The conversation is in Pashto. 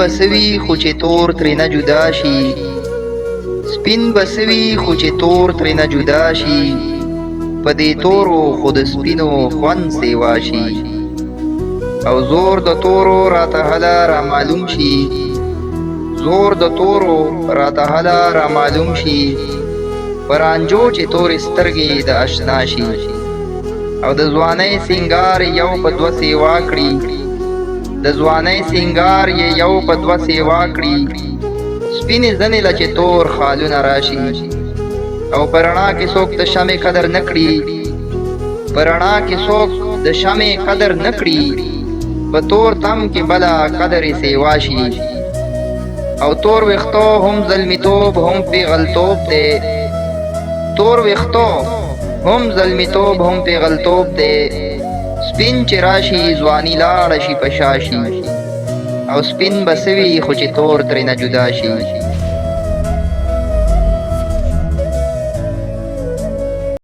بسوي خو چې تور ترېنه جدا شي، سپین بسوي خو چې تور ترېنه جدا شي، په دې تورو خو د سپینو خوند سیوا شي. او زور د تورو راته هله را معلوم شي، زور د تورو راته هله را معلوم شي، په رانجو چې تورې سترګې د اشنا شي. او د ځوانۍ سینګار یو په دوه سیوا کړي، د ځوانۍ سینګار یې یو په دوه سیوا کړي، سپینې زنې له چې تور خالونه راشي. او په رڼا کې څوک د شمعې قدر نه کړي، په رڼا کې څوک د شمعې قدر نه کړي، په تور تم کې بله قدر یې سیوا شي. او تور ویښتو هم زلمیتوب هم پیغلتوب دی، تور ویښتو هم زلمیتوب هم پیغلتوب دی، سپین چې راشي ځواني لاړه شي په شا شي. او سپین به سوي خو چې تور ترېنه جدا شي.